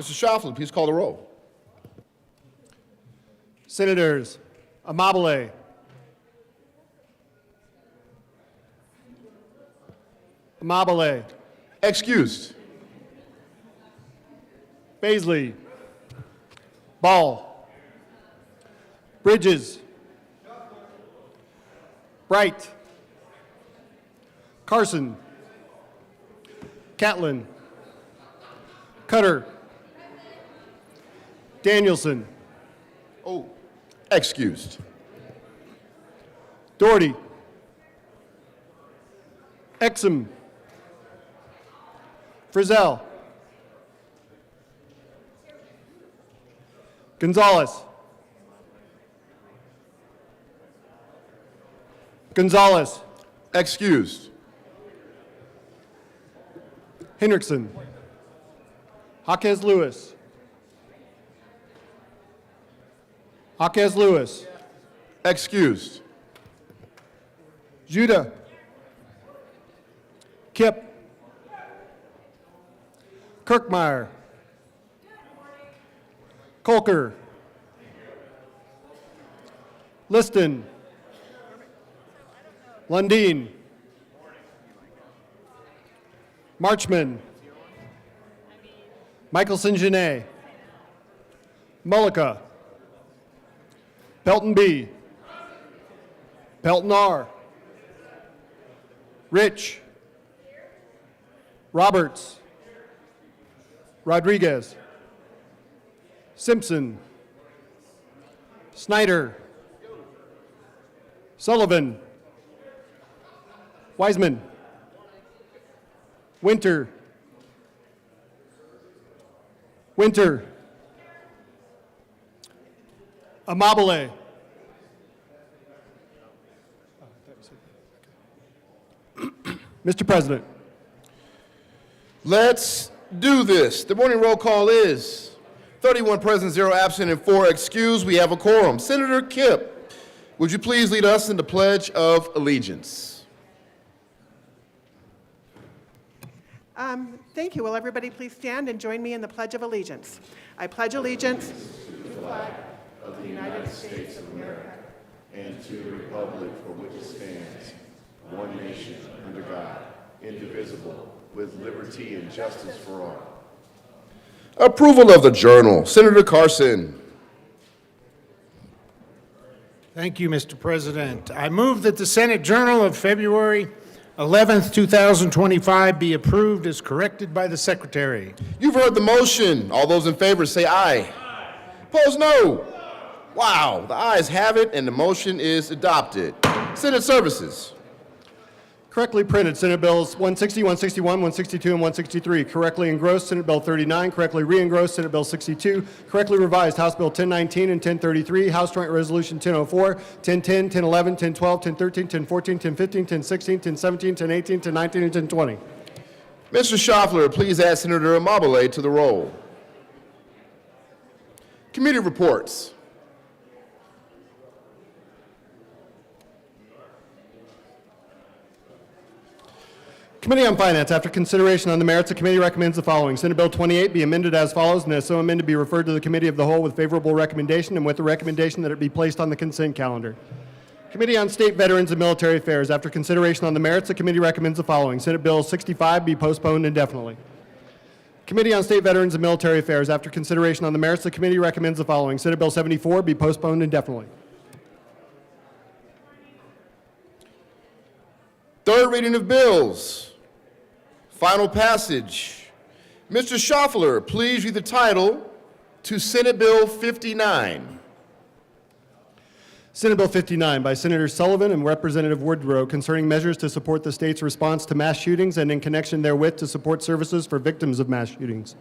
Mr. Schauffele, please call the roll. Senators Amabile, Amabile, Excused. Baisley, Ball, Bridges, Bright, Carson, Catlin, Cutter, Danielson, Oh, excused. Doherty, Exum, Frizzell, Gonzalez, Gonzalez, Excused. Hendrickson, Jaquez Lewis, Jaquez Lewis, Excused. Judah, Kip, Kirkmeyer, Colker, Liston, Lundeen, Marchman, Michelson Genet, Mullica, Pelton B, Pelton R, Rich, Roberts, Rodriguez, Simpson, Snyder, Sullivan, Wiseman, Winter, Amabile, Mr. President. Let's do this. The morning roll call is 31 present, 0 absent, and 4 excused. We have a quorum. Senator Kipp, would you please lead us in the Pledge of Allegiance? Thank you. Will everybody please stand and join me in the Pledge of Allegiance? I pledge allegiance To the flag of the United States of America and to the republic for which it stands, one nation, under God, indivisible, with liberty and justice for all. Approval of the journal. Senator Carson. Thank you, Mr. President. I move that the Senate Journal of February 11th, 2025 be approved as corrected by the Secretary. You've heard the motion. All those in favor say aye. Opposed, no. Wow, the ayes have it, and the motion is adopted. Senate Services. Correctly printed, Senate Bills 160, 161, 162, and 163. Correctly engrossed, Senate Bill 39. Correctly re-engrossed, Senate Bill 62. Correctly revised, House Bill 1019 and 1033. House Joint Resolution 1004, 1010, 1011, 1012, 1013, 1014, 1015, 1016, 1017, 1018, 1019, and 1020. Mr. Schauffele, please add Senator Amabile to the roll. Committee reports. Committee on Finance, after consideration on the merits, the committee recommends the following. Senate Bill 28 be amended as follows, and as so amended be referred to the Committee of the Whole with favorable recommendation and with the recommendation that it be placed on the consent calendar. Committee on State, Veterans, and Military Affairs, after consideration on the merits, the committee recommends the following. Senate Bill 65 be postponed indefinitely. Committee on State, Veterans, and Military Affairs, after consideration on the merits, the committee recommends the following. Senate Bill 74 be postponed indefinitely. Third reading of bills. Final passage. Mr. Schauffele, please read the title to Senate Bill 59. Senate Bill 59 by Senator Sullivan and Representative Woodrow concerning measures to support the state's response to mass shootings and in connection therewith to support services for victims of mass shootings.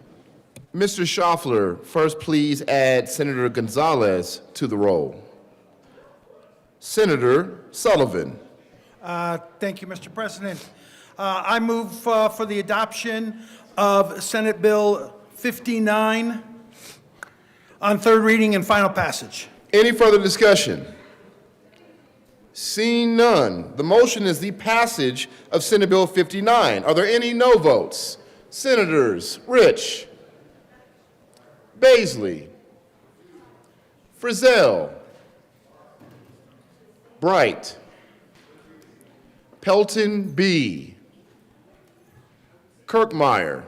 Mr. Schauffele, first please add Senator Gonzalez to the roll. Senator Sullivan. Thank you, Mr. President. I move for the adoption of Senate Bill 59 on third reading and final passage. Any further discussion? Seeing none, the motion is the passage of Senate Bill 59. Are there any no votes? Senators Rich, Baisley, Frizzell, Bright, Pelton B, Kirkmeyer,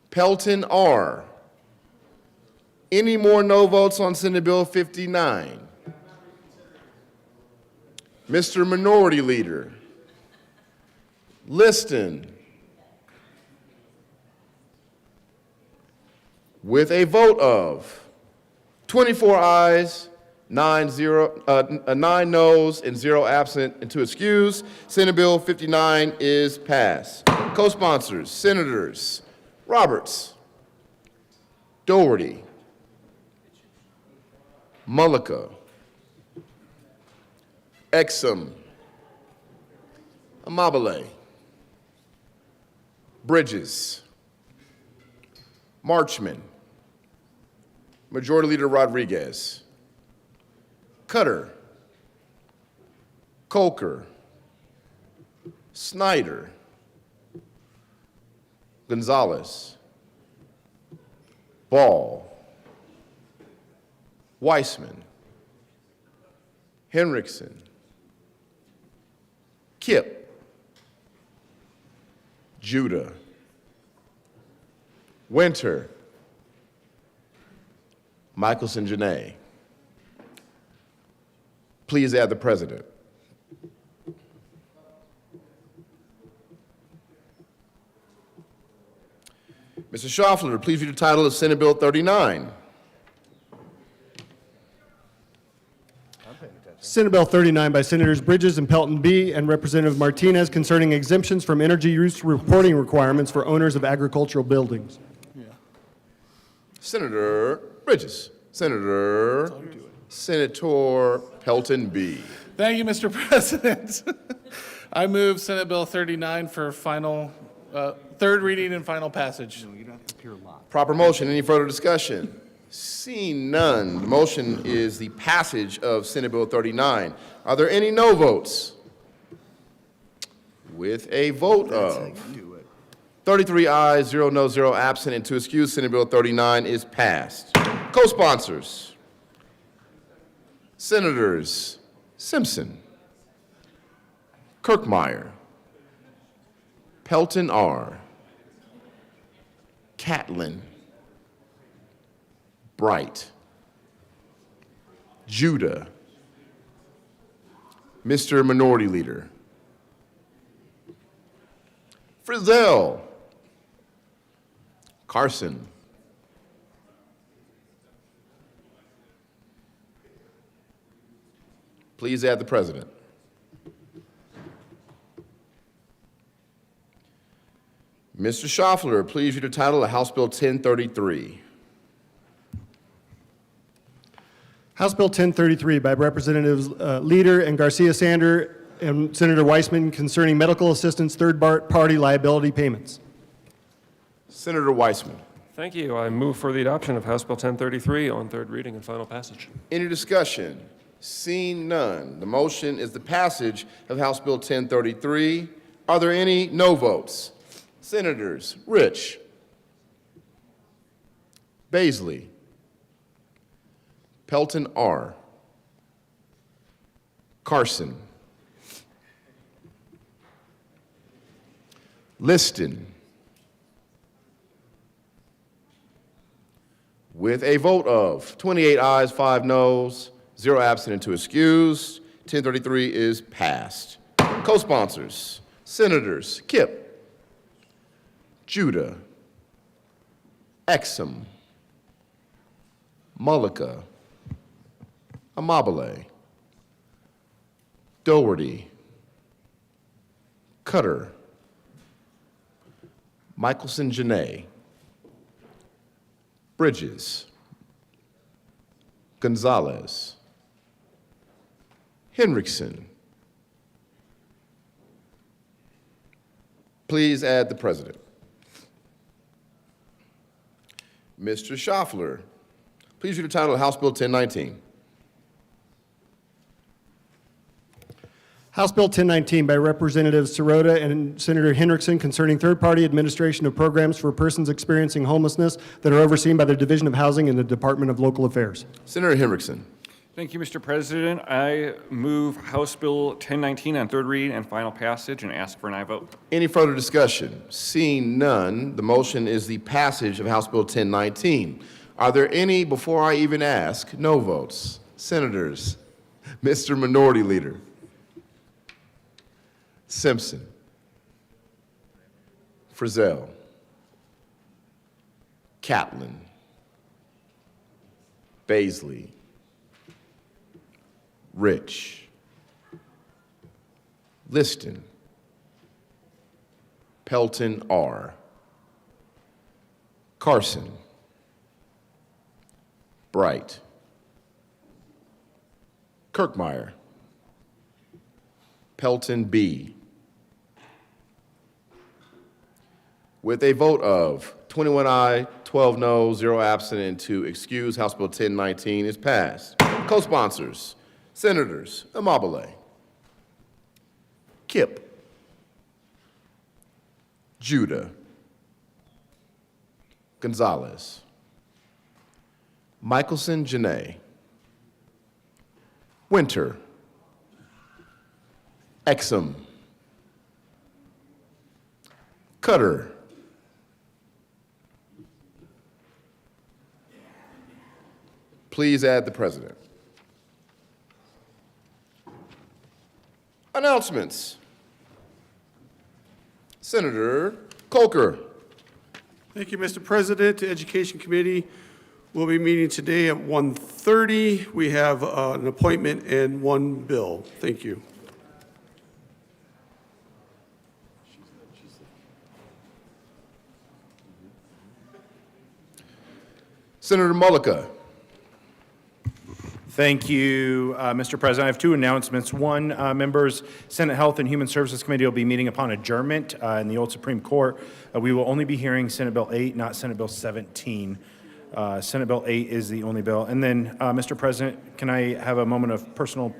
Pelton R. Any more no votes on Senate Bill 59? Mr. Minority Leader, Liston, with a vote of 24 ayes, 9 noes, and 0 absent, and 2 excused, Senate Bill 59 is passed. Co-sponsors, Senators Roberts, Doherty, Mullica, Exum, Amabile, Bridges, Marchman, Majority Leader Rodriguez, Cutter, Coker, Snyder, Gonzalez, Ball, Weissman, Henriksen, Kipp, Judah, Winter, Michelson Janae. Please add the president. Mr. Schaffler, please read the title of Senate Bill 39. Senate Bill 39 by Senators Bridges and Pelton B. and Representative Martinez concerning exemptions from energy use reporting requirements for owners of agricultural buildings. Senator Bridges. Senator Pelton B. Thank you, Mr. President. I move Senate Bill 39 for final, third reading and final passage. Proper motion. Any further discussion? Seeing none, the motion is the passage of Senate Bill 39. Are there any no votes? With a vote of 33 ayes, 0 no, 0 absent, and 2 excused, Senate Bill 39 is passed. Co-sponsors, Senators Simpson, Kirkmeyer, Pelton R., Catlin, Bright, Judah, Mr. Minority Leader, Frizzell, Carson, please add the president. Mr. Schaffler, please read the title of House Bill 1033. House Bill 1033 by Representatives Leader and Garcia Sander and Senator Weissman concerning medical assistance third-party liability payments. Senator Weissman. Thank you. I move for the adoption of House Bill 1033 on third reading and final passage. Any discussion? Seeing none, the motion is the passage of House Bill 1033. Are there any no votes? Senators Rich, Baisley, Pelton R., Carson, Liston, with a vote of 28 ayes, 5 noes, 0 absent, and 2 excused, 1033 is passed. Co-sponsors, Senators Kipp, Judah, Exum, Mullica, Amabile, Doherty, Cutter, Michelson Janae, Bridges, Gonzalez, Henriksen. Please add the president. Mr. Schaffler, please read the title of House Bill 1019. House Bill 1019 by Representatives Sirota and Senator Hendrickson concerning third-party administration of programs for persons experiencing homelessness that are overseen by the Division of Housing and the Department of Local Affairs. Senator Hendrickson. Thank you, Mr. President. I move House Bill 1019 on third reading and final passage and ask for an aye vote. Any further discussion? Seeing none, the motion is the passage of House Bill 1019. Are there any, before I even ask, no votes? Senators, Mr. Minority Leader. Simpson. Frizzell. Catlin. Baisley. Rich. Liston. Pelton R. Carson. Bright. Kirkmeyer. Pelton B. With a vote of 21 aye, 12 no, 0 absent, and 2 excused, House Bill 1019 is passed. Co-sponsors, Senators Amabile, Kipp, Judah, Gonzalez, Michelson Janae, Winter, Exum, Cutter, please add the president. Announcements. Senator Kolker. Thank you, Mr. President. The Education Committee will be meeting today at 1:30. We have an appointment and one bill. Thank you. Senator Mullica. Thank you, Mr. President. I have two announcements. One, members, Senate Health and Human Services Committee will be meeting upon adjournment in the old Supreme Court. We will only be hearing Senate Bill 8, not Senate Bill 17. Senate Bill 8 is the only bill. And then, Mr. President, can I have a moment of personal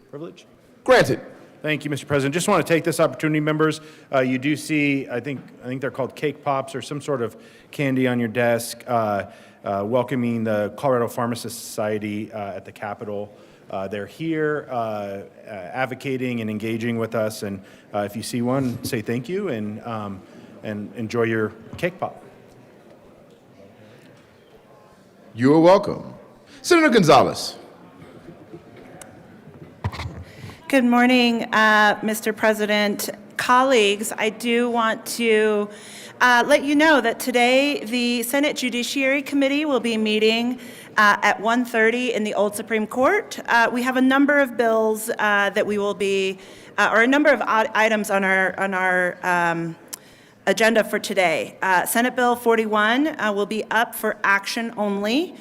privilege? Granted. Thank you, Mr. President. Just want to take this opportunity, members. You do see, I think they're called cake pops or some sort of candy on your desk. Welcoming the Colorado Pharmacists Society at the Capitol. They're here advocating and engaging with us, and if you see one, say thank you and enjoy your cake pop. You are welcome. Senator Gonzalez. Good morning, Mr. President. Colleagues, I do want to let you know that today the Senate Judiciary Committee will be meeting at 1:30 in the old Supreme Court. We have a number of bills that we will be, or a number of items on our agenda for today. Senate Bill 41 will be up for action only.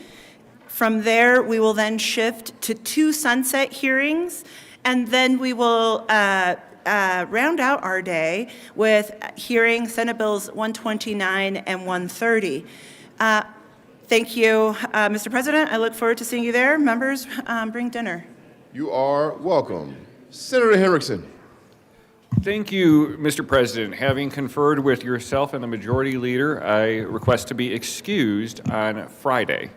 From there, we will then shift to 2 sunset hearings, and then we will round out our day with hearing Senate Bills 129 and 130. Thank you, Mr. President. I look forward to seeing you there. Members, bring dinner. You are welcome. Senator Hendrickson. Thank you, Mr. President. Having conferred with yourself and the Majority Leader, I request to be excused on Friday.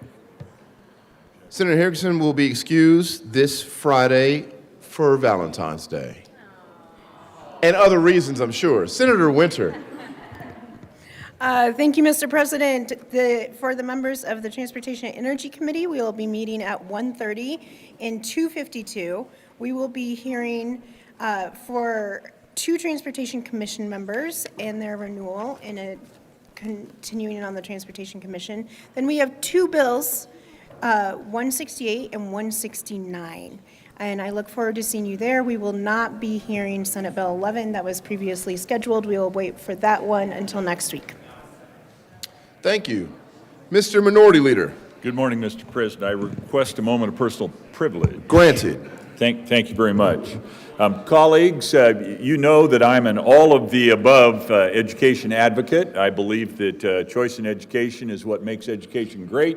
Senator Hendrickson will be excused this Friday for Valentine's Day. And other reasons, I'm sure. Senator Winter. Thank you, Mr. President. For the members of the Transportation and Energy Committee, we will be meeting at 1:30 in 252. We will be hearing for 2 Transportation Commission members and their renewal and continuing on the Transportation Commission. Then we have 2 bills, 168 and 169. And I look forward to seeing you there. We will not be hearing Senate Bill 11 that was previously scheduled. We will wait for that one until next week. Thank you. Mr. Minority Leader. Good morning, Mr. President. I request a moment of personal privilege. Granted. Thank you very much. Colleagues, you know that I'm an all-of-the-above education advocate. I believe that choice in education is what makes education great.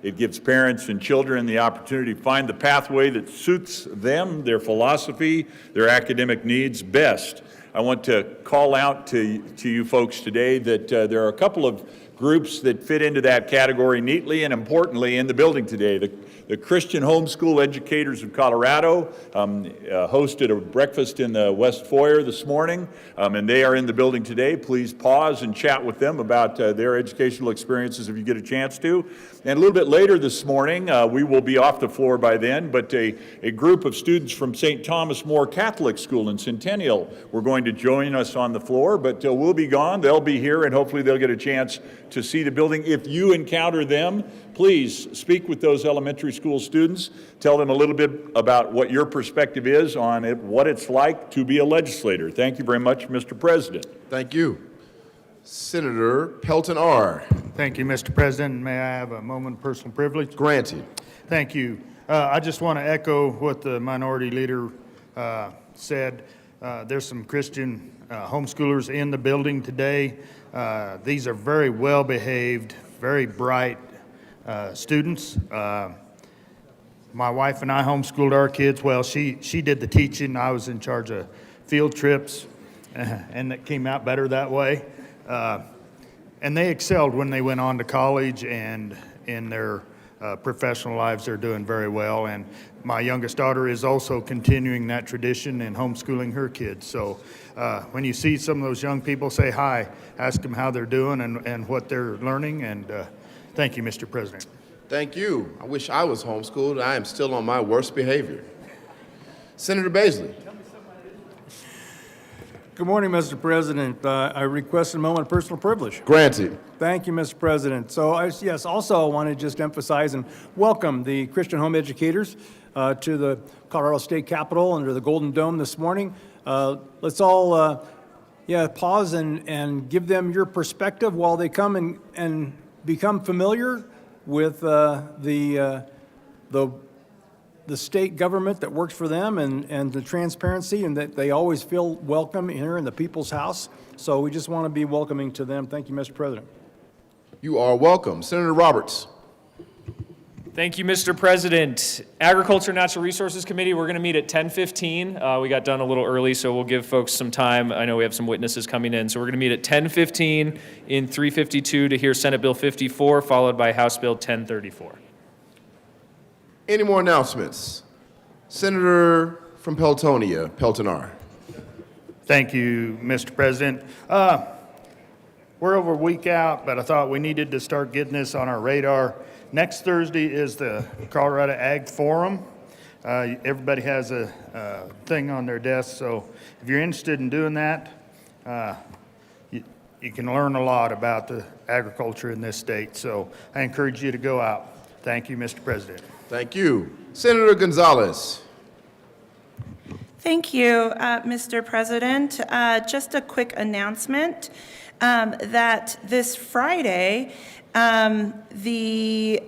It gives parents and children the opportunity to find the pathway that suits them, their philosophy, their academic needs best. I want to call out to you folks today that there are a couple of groups that fit into that category neatly and importantly in the building today. The Christian Homeschool Educators of Colorado hosted a breakfast in the West Foyer this morning, and they are in the building today. Please pause and chat with them about their educational experiences if you get a chance to. And a little bit later this morning, we will be off the floor by then, but a group of students from St. Thomas More Catholic School in Centennial were going to join us on the floor, but we'll be gone. They'll be here, and hopefully they'll get a chance to see the building. If you encounter them, please speak with those elementary school students. Tell them a little bit about what your perspective is on it, what it's like to be a legislator. Thank you very much, Mr. President. Thank you. Senator Pelton R. Thank you, Mr. President. May I have a moment of personal privilege? Granted. Thank you. I just want to echo what the minority leader said. There's some Christian homeschoolers in the building today. These are very well-behaved, very bright students. My wife and I homeschooled our kids. Well, she did the teaching. I was in charge of field trips, and it came out better that way. And they excelled when they went on to college, and in their professional lives, they're doing very well. And my youngest daughter is also continuing that tradition and homeschooling her kids. So when you see some of those young people, say hi, ask them how they're doing and what they're learning. And thank you, Mr. President. Thank you. I wish I was homeschooled. I am still on my worst behavior. Senator Baisley. Good morning, Mr. President. I request a moment of personal privilege. Granted. Thank you, Mr. President. So, also I want to just emphasize and welcome the Christian home educators to the Colorado State Capitol under the Golden Dome this morning. Let's all pause and give them your perspective while they come and become familiar with the state government that works for them and the transparency, and that they always feel welcome here in the People's House. So we just want to be welcoming to them. Thank you, Mr. President. You are welcome. Senator Roberts. Thank you, Mr. President. Agriculture and Natural Resources Committee, we're going to meet at 10:15. We got done a little early, so we'll give folks some time. I know we have some witnesses coming in, so we're going to meet at 10:15 in 352 to hear Senate Bill 54, followed by House Bill 1034. Any more announcements? Senator from Peltonia, Pelton R. Thank you, Mr. President. We're over a week out, but I thought we needed to start getting this on our radar. Next Thursday is the Colorado Ag Forum. Everybody has a thing on their desk, so if you're interested in doing that, you can learn a lot about the agriculture in this state. So I encourage you to go out. Thank you, Mr. President. Thank you. Senator Gonzalez. Thank you, Mr. President. Just a quick announcement that this Friday, we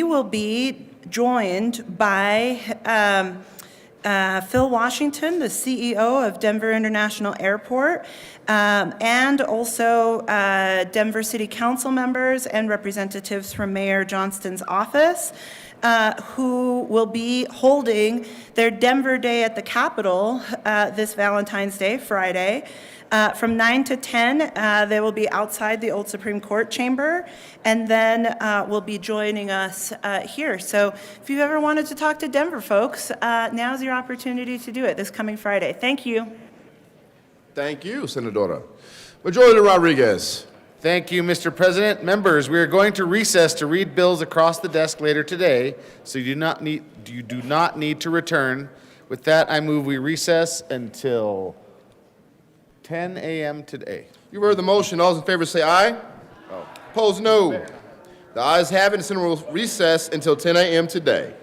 will be joined by Phil Washington, the CEO of Denver International Airport, and also Denver City Council members and representatives from Mayor Johnston's office, who will be holding their Denver Day at the Capitol this Valentine's Day, Friday. From 9 to 10, they will be outside the old Supreme Court chamber, and then will be joining us here. So if you've ever wanted to talk to Denver folks, now's your opportunity to do it this coming Friday. Thank you. Thank you, Senadora. Majority Rodriguez. Thank you, Mr. President. Members, we are going to recess to read bills across the desk later today, so you do not need to return. With that, I move we recess until 10 a.m. today. You heard the motion. All those in favor say aye. Opposed, no. The ayes have it. The Senate will recess until 10 a.m. today.